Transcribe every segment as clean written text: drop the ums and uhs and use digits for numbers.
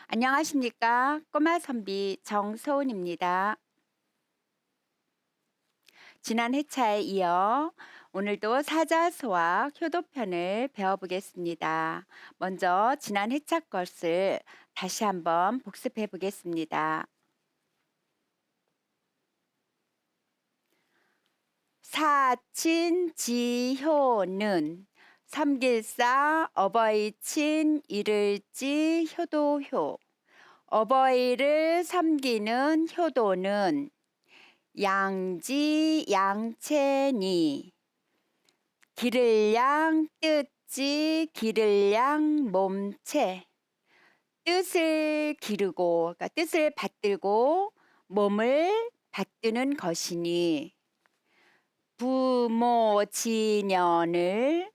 안녕하십니까? 꼬마 선비 정소은입니다. 지난 회차에 이어 오늘도 사자소와 효도편을 배워보겠습니다. 먼저 지난 회차 것을 다시 한번 복습해 보겠습니다. 사친지효는 삼길사 어버이친 이를지 효도효. 어버이를 섬기는 효도는 양지 양채니 기를 양 뜻지 기를 양 몸체. 뜻을 기르고 그러니까 뜻을 받들고 몸을 받드는 것이니 부모 지년을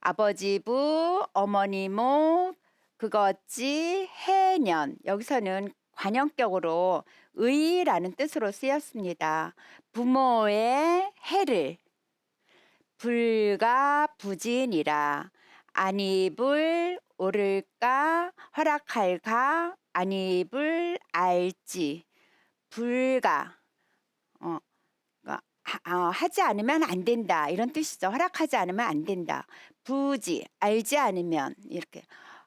아버지 부 어머니 모 그것지 해년. 여기서는 관형격으로 의라는 뜻으로 쓰였습니다. 부모의 해를 불가 부진이라 안입을 오를까 허락할까 안입을 알지 불가 그러니까 하지 않으면 안 된다 이런 뜻이죠. 허락하지 않으면 안 된다. 부지 알지 않으면 이렇게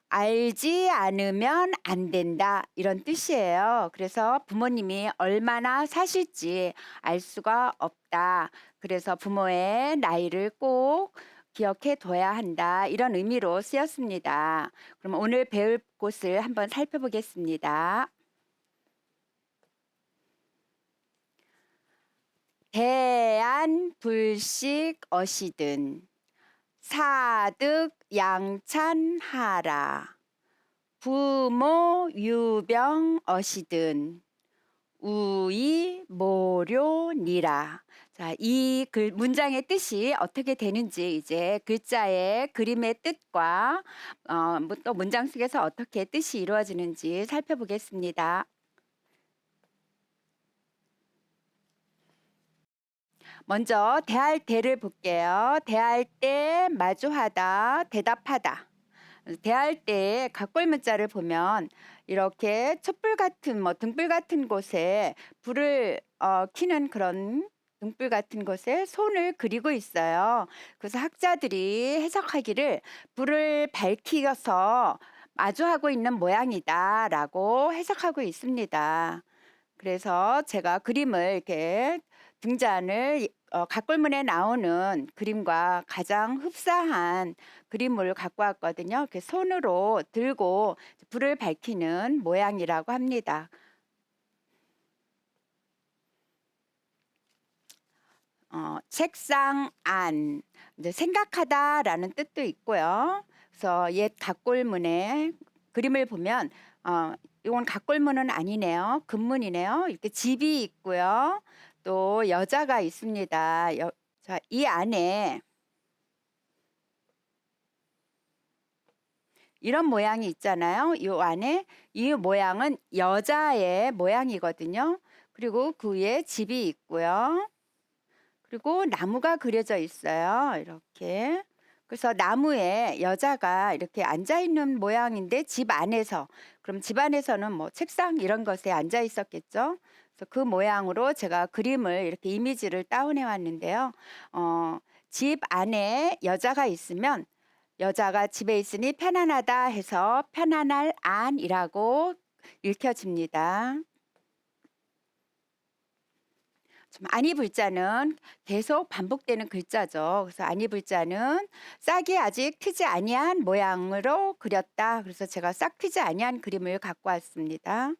알지 않으면 안 된다 이런 뜻이에요. 그래서 부모님이 얼마나 사실지 알 수가 없다. 그래서 부모의 나이를 꼭 기억해 둬야 한다 이런 의미로 쓰였습니다. 그럼 오늘 배울 곳을 한번 살펴보겠습니다. 대안불식 어시든 사득 양찬하라 부모 유병 어시든 우이 모료니라. 자, 이 문장의 뜻이 어떻게 되는지 이제 글자의 그림의 뜻과 또 문장 속에서 어떻게 뜻이 이루어지는지 살펴보겠습니다. 먼저 대할 때를 볼게요. 대할 때 마주하다 대답하다. 대할 때 각골 문자를 보면 이렇게 촛불 같은 등불 같은 곳에 불을 켜는 그런 등불 같은 곳에 손을 그리고 있어요. 그래서 학자들이 해석하기를 불을 밝히어서 마주하고 있는 모양이다라고 해석하고 있습니다. 그래서 제가 그림을 이렇게 등잔을 각골문에 나오는 그림과 가장 흡사한 그림을 갖고 왔거든요. 이렇게 손으로 들고 불을 밝히는 모양이라고 합니다. 책상 안, 이제 생각하다라는 뜻도 있고요. 그래서 옛 각골문의 그림을 보면 이건 각골문은 아니네요. 금문이네요. 이렇게 집이 있고요. 또 여자가 있습니다. 자, 이 안에 이런 모양이 있잖아요. 이 안에 이 모양은 여자의 모양이거든요. 그리고 그 위에 집이 있고요. 그리고 나무가 그려져 있어요. 이렇게. 그래서 나무에 여자가 이렇게 앉아 있는 모양인데 집 안에서 그럼 집 안에서는 뭐 책상 이런 것에 앉아 있었겠죠. 그래서 그 모양으로 제가 그림을 이렇게 이미지를 다운해 왔는데요. 집 안에 여자가 있으면 여자가 집에 있으니 편안하다 해서 편안할 안이라고 읽혀집니다. 안이 불자는 계속 반복되는 글자죠. 그래서 안이 불자는 싹이 아직 트지 아니한 모양으로 그렸다. 그래서 제가 싹 트지 아니한 그림을 갖고 왔습니다.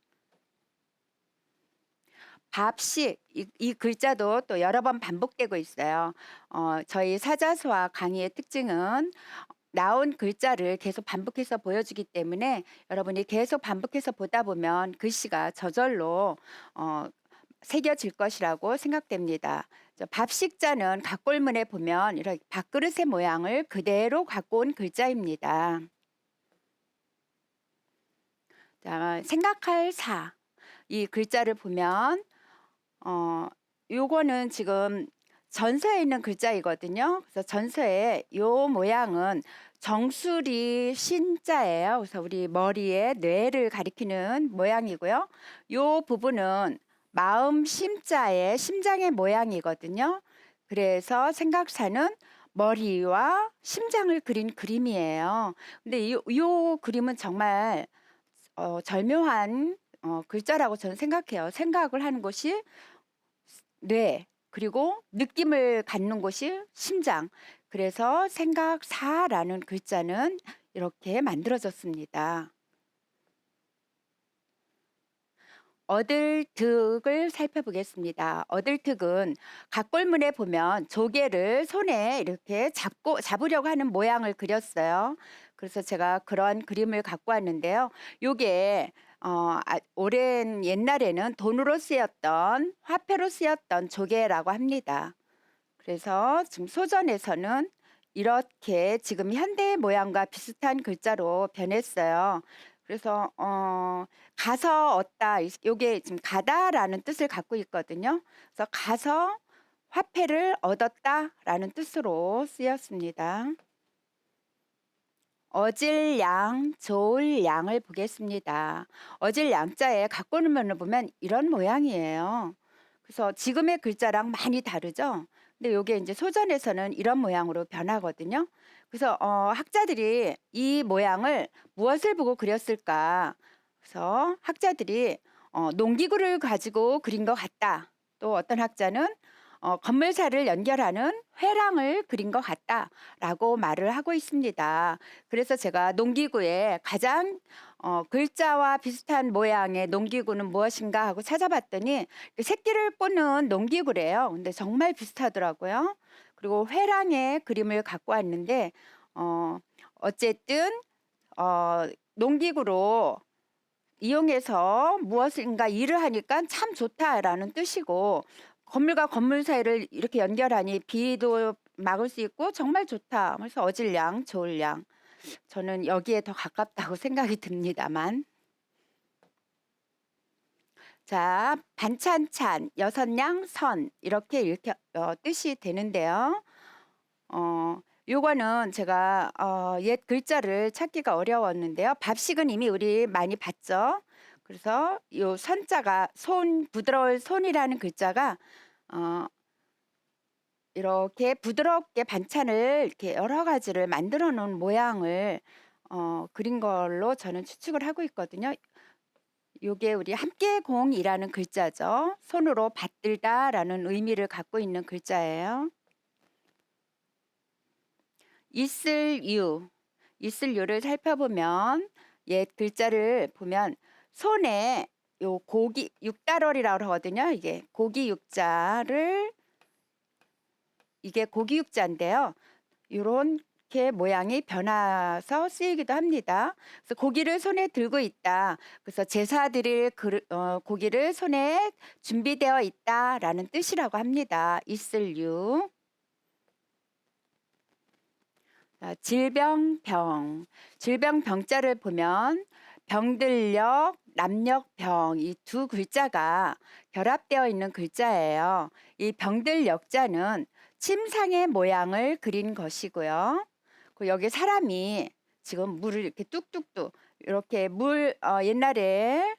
밥식 이 글자도 또 여러 번 반복되고 있어요. 저희 사자수화 강의의 특징은 나온 글자를 계속 반복해서 보여주기 때문에 여러분이 계속 반복해서 보다 보면 글씨가 저절로 새겨질 것이라고 생각됩니다. 밥식자는 각골문에 보면 이렇게 밥그릇의 모양을 그대로 갖고 온 글자입니다. 자, 생각할 사. 이 글자를 보면 요거는 지금 전서에 있는 글자이거든요. 그래서 전서에 요 모양은 정수리 신자예요. 그래서 우리 머리에 뇌를 가리키는 모양이고요. 요 부분은 마음 심자의 심장의 모양이거든요. 그래서 생각사는 머리와 심장을 그린 그림이에요. 근데 요 그림은 정말 절묘한 글자라고 저는 생각해요. 생각을 하는 곳이 뇌, 그리고 느낌을 갖는 곳이 심장. 그래서 생각사라는 글자는 이렇게 만들어졌습니다. 어들득을 살펴보겠습니다. 어들득은 각골문에 보면 조개를 손에 이렇게 잡으려고 하는 모양을 그렸어요. 그래서 제가 그런 그림을 갖고 왔는데요. 요게 오랜 옛날에는 돈으로 쓰였던 화폐로 쓰였던 조개라고 합니다. 그래서 지금 소전에서는 이렇게 지금 현대의 모양과 비슷한 글자로 변했어요. 그래서 가서 얻다, 요게 지금 가다라는 뜻을 갖고 있거든요. 그래서 가서 화폐를 얻었다라는 뜻으로 쓰였습니다. 어질 양, 좋을 양을 보겠습니다. 어질 양자에 각골문을 보면 이런 모양이에요. 그래서 지금의 글자랑 많이 다르죠. 근데 요게 이제 소전에서는 이런 모양으로 변하거든요. 그래서 학자들이 이 모양을 무엇을 보고 그렸을까? 그래서 학자들이 농기구를 가지고 그린 것 같다. 또 어떤 학자는 건물사를 연결하는 회랑을 그린 것 같다라고 말을 하고 있습니다. 그래서 제가 농기구에 가장 글자와 비슷한 모양의 농기구는 무엇인가 하고 찾아봤더니 새끼를 꽂는 농기구래요. 근데 정말 비슷하더라고요. 그리고 회랑의 그림을 갖고 왔는데 어쨌든 농기구로 이용해서 무엇인가 일을 하니까 참 좋다라는 뜻이고, 건물과 건물 사이를 이렇게 연결하니 비도 막을 수 있고 정말 좋다. 그래서 어질 양, 좋을 양. 저는 여기에 더 가깝다고 생각이 듭니다만. 자, 반찬찬, 여섯냥, 선 이렇게 뜻이 되는데요. 요거는 제가 옛 글자를 찾기가 어려웠는데요. 밥식은 이미 우리 많이 봤죠. 그래서 요 선자가 부드러울 손이라는 글자가 이렇게 부드럽게 반찬을 이렇게 여러 가지를 만들어 놓은 모양을 그린 걸로 저는 추측을 하고 있거든요. 요게 우리 함께공이라는 글자죠. 손으로 받들다라는 의미를 갖고 있는 글자예요. 있을유를 살펴보면 옛 글자를 보면 손에 요 고기 육달월이라고 하거든요. 이게 고기 육자를, 이게 고기 육자인데요. 이렇게 모양이 변화서 쓰이기도 합니다. 그래서 고기를 손에 들고 있다. 그래서 제사 드릴 고기를 손에 준비되어 있다라는 뜻이라고 합니다. 있을유. 질병병자를 보면 병들력, 남력병 이 두 글자가 결합되어 있는 글자예요. 이 병들력자는 침상의 모양을 그린 것이고요. 여기 사람이 지금 물을 이렇게 뚝뚝뚝 이렇게 옛날에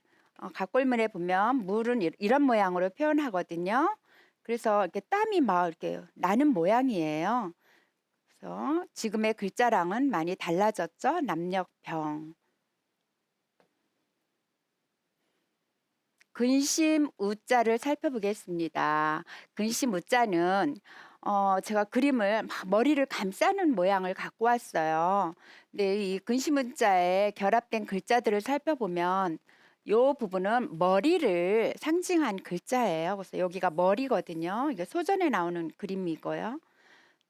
각골문에 보면 물은 이런 모양으로 표현하거든요. 그래서 이렇게 땀이 막 이렇게 나는 모양이에요. 그래서 지금의 글자랑은 많이 달라졌죠. 남력병. 근심 우자를 살펴보겠습니다. 근심 우자는 제가 그림을 막 머리를 감싸는 모양을 갖고 왔어요. 근데 이 근심 우자에 결합된 글자들을 살펴보면 요 부분은 머리를 상징한 글자예요. 그래서 여기가 머리거든요. 이게 소전에 나오는 그림이고요.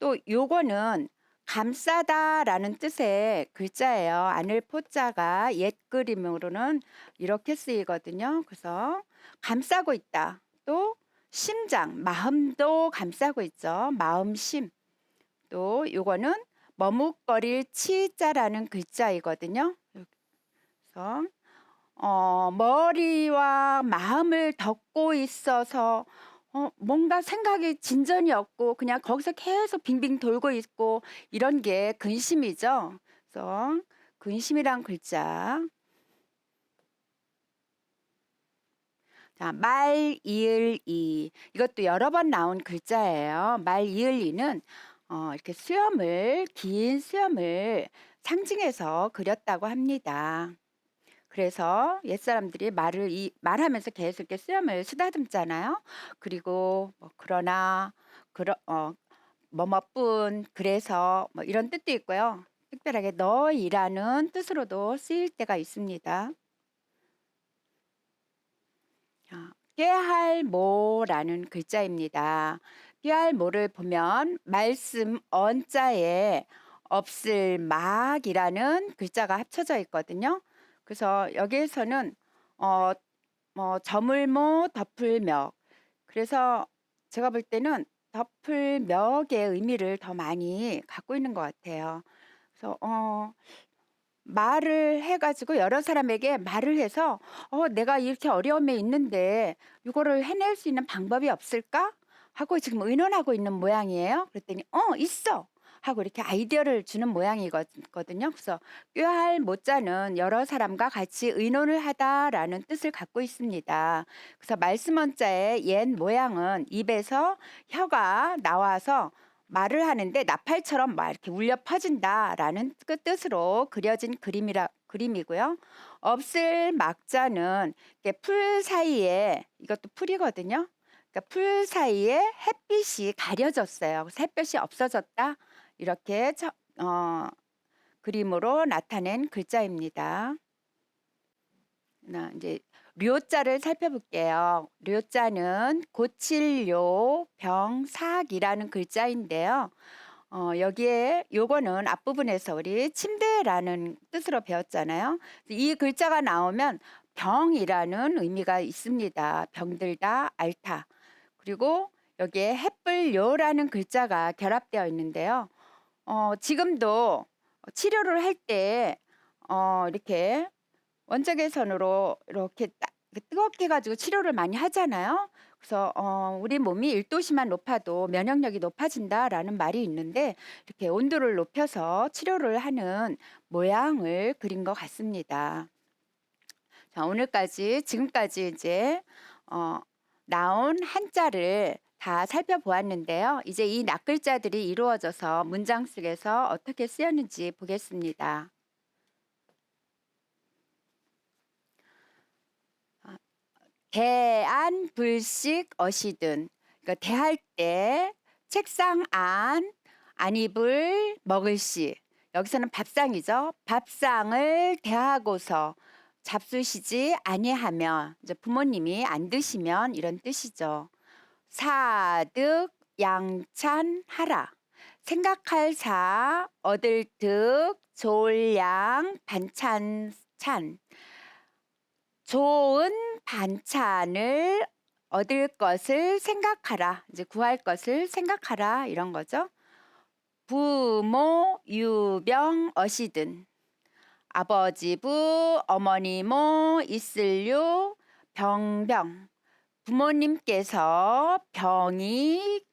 또 요거는 감싸다라는 뜻의 글자예요. 안을 포자가 옛 그림으로는 이렇게 쓰이거든요. 그래서 감싸고 있다. 또 심장, 마음도 감싸고 있죠. 마음심. 또 요거는 머뭇거릴 치자라는 글자이거든요. 그래서 머리와 마음을 덮고 있어서 뭔가 생각이 진전이 없고 그냥 거기서 계속 빙빙 돌고 있고 이런 게 근심이죠. 그래서 근심이란 글자. 자, 말, 이을, 이. 이것도 여러 번 나온 글자예요. 말, 이을, 이는 이렇게 긴 수염을 상징해서 그렸다고 합니다. 그래서 옛사람들이 말하면서 계속 이렇게 수염을 쓰다듬잖아요. 그리고 뭐 그러나 뭐뭐뿐 그래서 뭐 이런 뜻도 있고요. 특별하게 너희라는 뜻으로도 쓰일 때가 있습니다. 꾀할모라는 글자입니다. 꾀할모를 보면 말씀 언자에 없을 막이라는 글자가 합쳐져 있거든요. 그래서 여기에서는 뭐 저물모 덮을멱, 그래서 제가 볼 때는 덮을멱의 의미를 더 많이 갖고 있는 것 같아요. 그래서 말을 해가지고 여러 사람에게 말을 해서 내가 이렇게 어려움에 있는데 이거를 해낼 수 있는 방법이 없을까? 하고 지금 의논하고 있는 모양이에요. 그랬더니 있어! 하고 이렇게 아이디어를 주는 모양이거든요. 그래서 꾀할 모자는 여러 사람과 같이 의논을 하다라는 뜻을 갖고 있습니다. 그래서 말씀 원자의 옛 모양은 입에서 혀가 나와서 말을 하는데 나팔처럼 막 이렇게 울려 퍼진다라는 뜻으로 그려진 그림이고요. 없을 막자는 풀 사이에, 이것도 풀이거든요. 그러니까 풀 사이에 햇빛이 가려졌어요. 그래서 햇볕이 없어졌다, 이렇게 그림으로 나타낸 글자입니다. 이제 료자를 살펴볼게요. 료자는 고칠료 병삭이라는 글자인데요. 여기에 요거는 앞부분에서 우리 침대라는 뜻으로 배웠잖아요. 이 글자가 나오면 병이라는 의미가 있습니다. 병들다, 앓다. 그리고 여기에 햇불요라는 글자가 결합되어 있는데요. 지금도 치료를 할 때 이렇게 원적외선으로 이렇게 뜨겁게 해가지고 치료를 많이 하잖아요. 그래서 우리 몸이 1도씨만 높아도 면역력이 높아진다라는 말이 있는데, 이렇게 온도를 높여서 치료를 하는 모양을 그린 것 같습니다. 자, 지금까지 이제 나온 한자를 다 살펴보았는데요. 이제 이 낱글자들이 이루어져서 문장 속에서 어떻게 쓰였는지 보겠습니다. 대안 불식 어시든, 그러니까 대할 때 책상 안입을 먹을 시, 여기서는 밥상이죠. 밥상을 대하고서 잡수시지 아니하면, 이제 부모님이 안 드시면 이런 뜻이죠. 사득 양찬하라, 생각할 사, 얻을 득, 좋을 양, 반찬 찬. 좋은 반찬을 얻을 것을 생각하라. 이제 구할 것을 생각하라, 이런 거죠. 부모 유병 어시든, 아버지 부 어머니 모 있을요 병병, 부모님께서 병이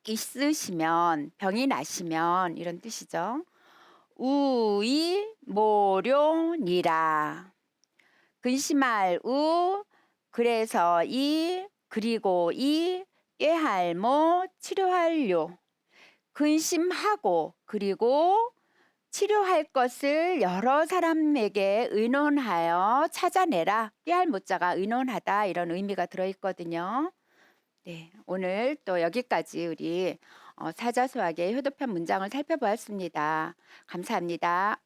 나시면 이런 뜻이죠. 우이 모료니라, 근심할 우, 그래서 그리고 꾀할모, 치료할 요. 근심하고 그리고 치료할 것을 여러 사람에게 의논하여 찾아내라. 꾀할모자가 의논하다, 이런 의미가 들어있거든요. 네, 오늘 또 여기까지 우리 사자수학의 효도편 문장을 살펴보았습니다. 감사합니다.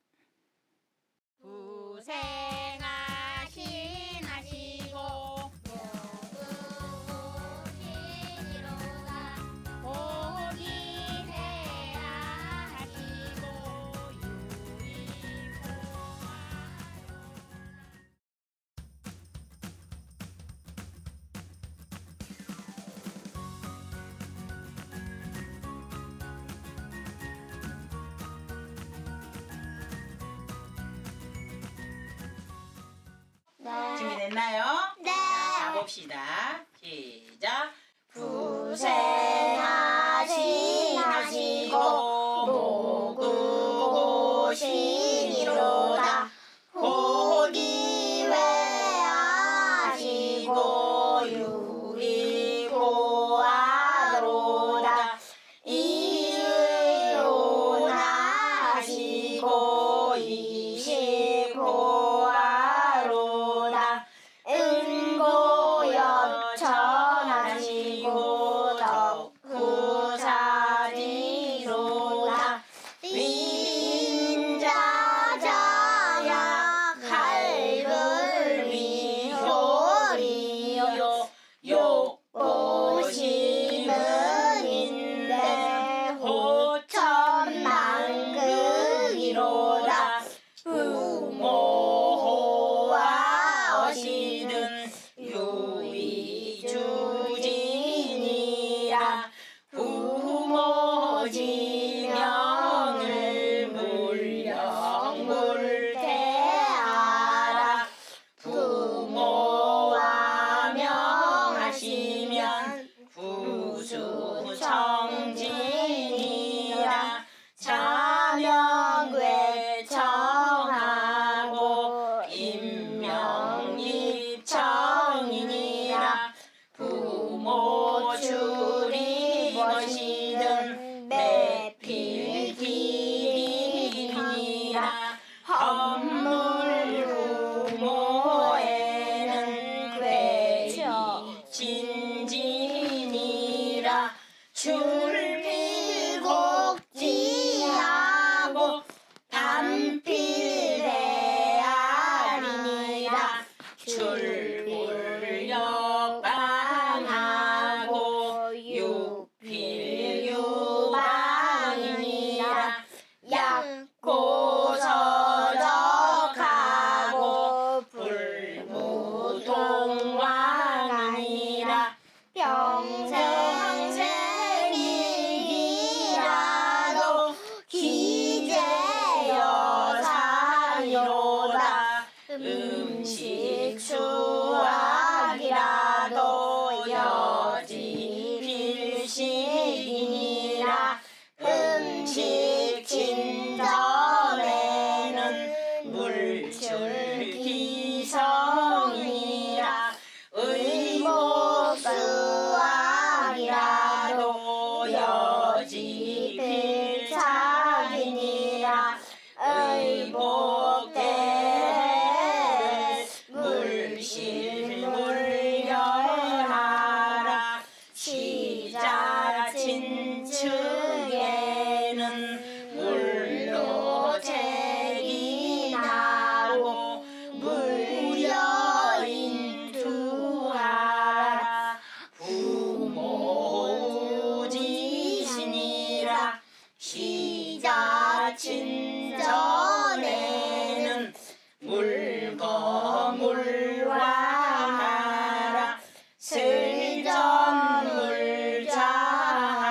준비됐나요? 네. 자, 봅시다. 시작. 고생하시고 모국고시니로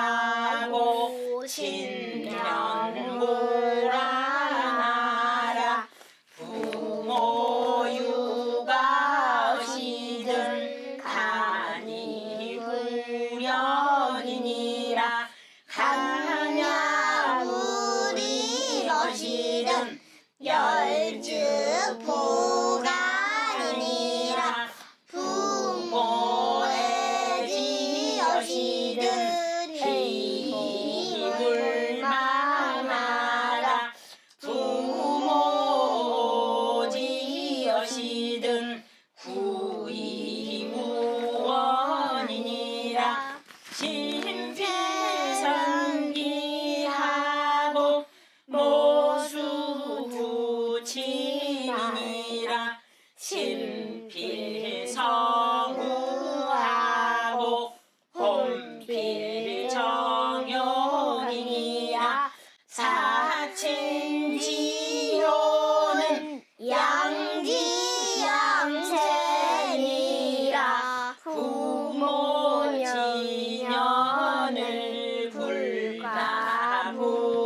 슬전물자하고 신년보라나라 부모 육아시든 간이 후련이니라 간야물이 것이든 열즉보가니니라 부모의 지여시든 힘을 망하라 부모 지여시든 구이무원이니라 신필성기하고 모수구친이니라 신필성우하고 혼필정용이니라 사친지로는 양지양체니라 부모지년을 불가부지니라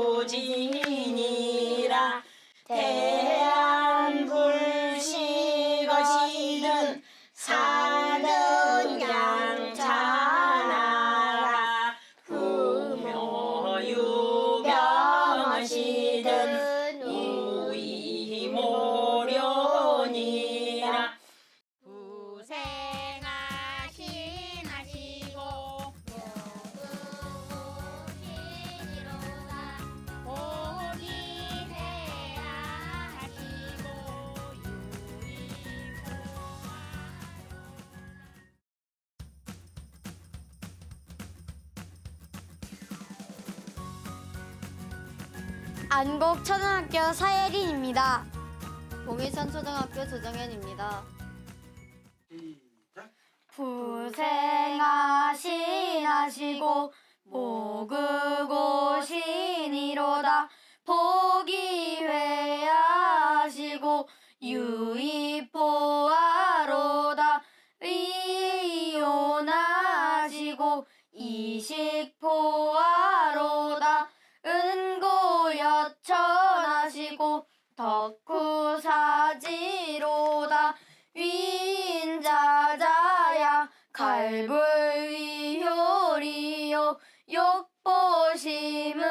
대안불시것이든 사든 양차나라 부묘유병하시든 우이모련이라 고생하시고 복이해야 하시고 안곡초등학교 사예린입니다. 봉일산초등학교 조정현입니다. 부생하시고 모그고신이로다 복이회하시고 유의포하로다 의이혼하시고 이식포하로다 은고여천하시고 덕후사지로다 위인자자야 갈불위효리요 욕보심은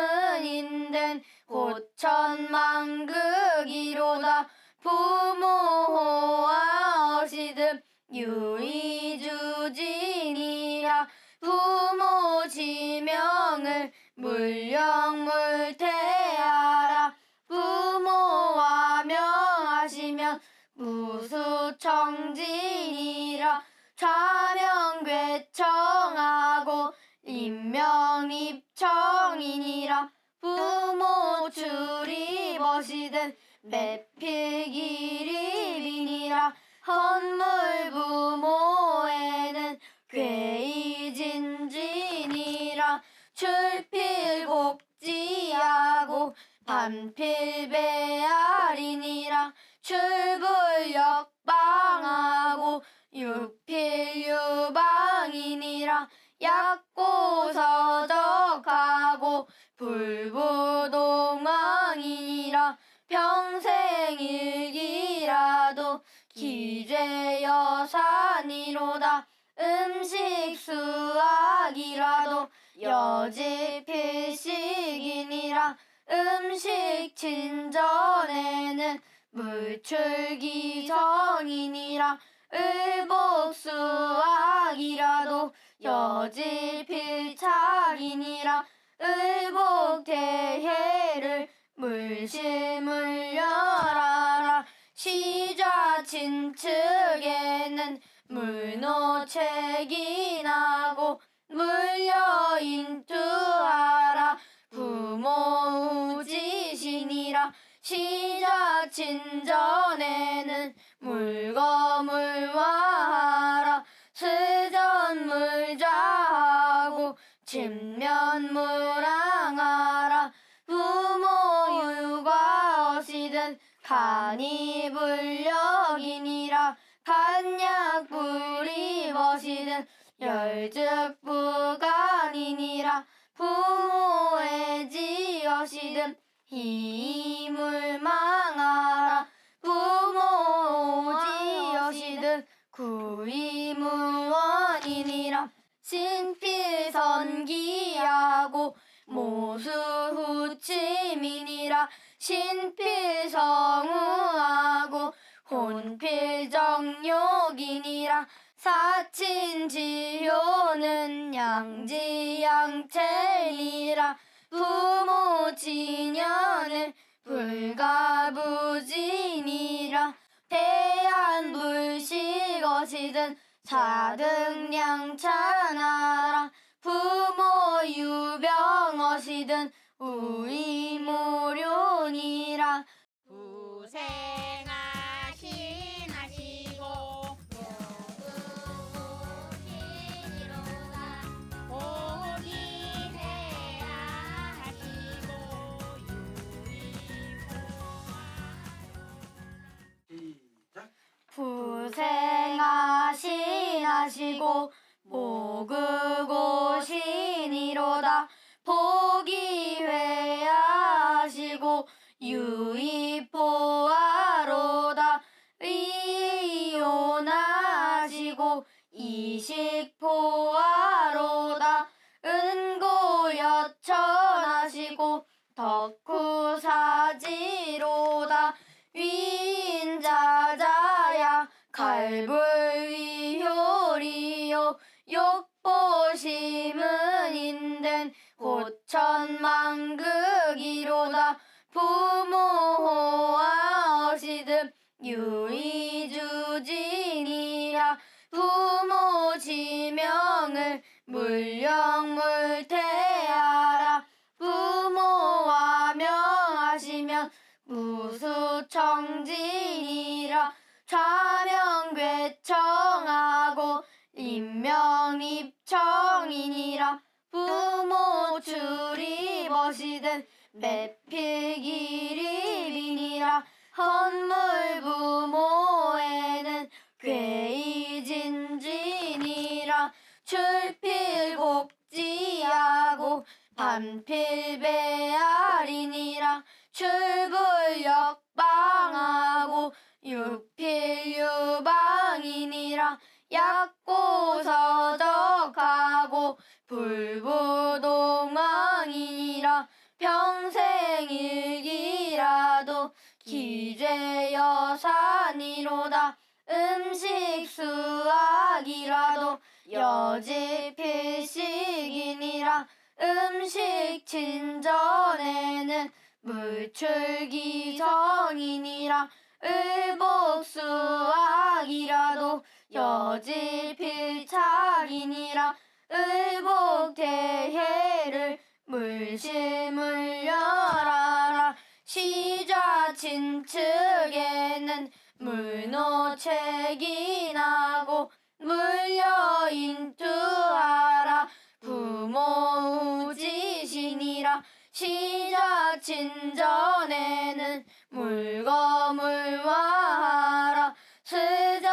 인된 고천망극이로다 부모호와 어시든 유의주진이라 부모 지명을 물령물태하라 부모와 명하시면 무수청진이라 자명괴청하고 임명입청이니라 부모 출입어시든 매필기립이니라 헌물부모에는 괴이진진이라 출필곡지하고 반필배알이니라 출불역방하고 육필유방이니라 약고서적하고 불부동왕이니라 평생일기라도 기재여산이로다 음식수학이라도 여지필식이니라 음식 친전에는 물출기성이니라 을복수학이라도 여지필착이니라 을복대해를 물실물열하라 시좌친측에는 물노책이 나고 물려인투하라 부모우지신이라 시자친전에는 물거물화하라 스전물자하고 진면물항하라 부모유과어시든 간이불력이니라 간약불이 벗이든 열즉부간이니라. 부모의 지엇이든 힘을 망하라. 부모 지엇이든 구이무원이니라. 신필선기하고 모수후침이니라. 신필성우하고 혼필정욕이니라. 사친지효는 양지양체니라. 부모지년을 불가부지니라. 대안불식것이든 사등량찬하라. 부모유병엇이든 우이무료니라. 부생하시나시고 모두무신이로다. 복이해야 하시고 부생하시나시고 모그고신이로다. 복이회하시고 유의포하로다. 의이오나시고 이식포하로다. 은고여천하시고 덕후사지로다. 위인자자야 갈불위효리요. 욕보심은 인된 고천만극이로다. 부모호하시든 유의주진이라. 부모지명을 물령물태하라. 부모와 명하시면 무수청진이라. 자명괴청하고 인명입청이니라. 부모 출입엇이든 매필기립이니라. 헌물부모에는 괴이진진이라. 출필곡지하고 반필배알이니라. 출불역방하고 육필유방이니라. 약고서적하고 불부동왕이니라. 평생일기라도 기죄여산이로다. 음식수학이라도 여지필식이니라. 음식친전에는 물출기성이니라. 을복수학이라도 여지필착이니라. 을복대해를 물실물열하라. 시좌친측에는 물노책이 나고 물려인투하라. 부모우지신이라. 시좌친전에는 물거물화하라. 스전물자하고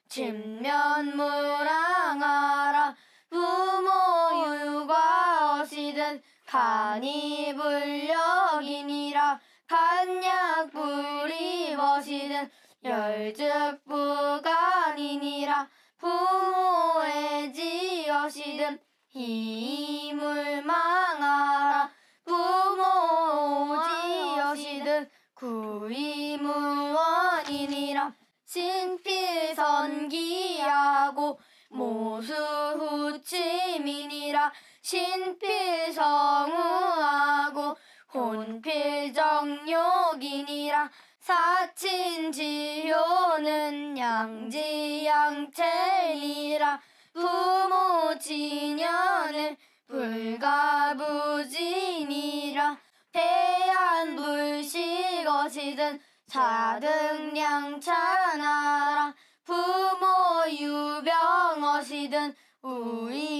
진면물항하라. 부모유과엇이든 간이불력이니라. 간약불이것이든 열즉부간이니라. 부모의 지엇이든 힘을 망하라. 부모 지엇이든 구이무원이니라. 신필선기하고 모수후침이니라. 신필성우하고 혼필정욕이니라. 사친지효는 양지양체니라. 부모지년을 불가부지니라. 대안불식것이든 사등량찬하라. 부모유병엇이든 우이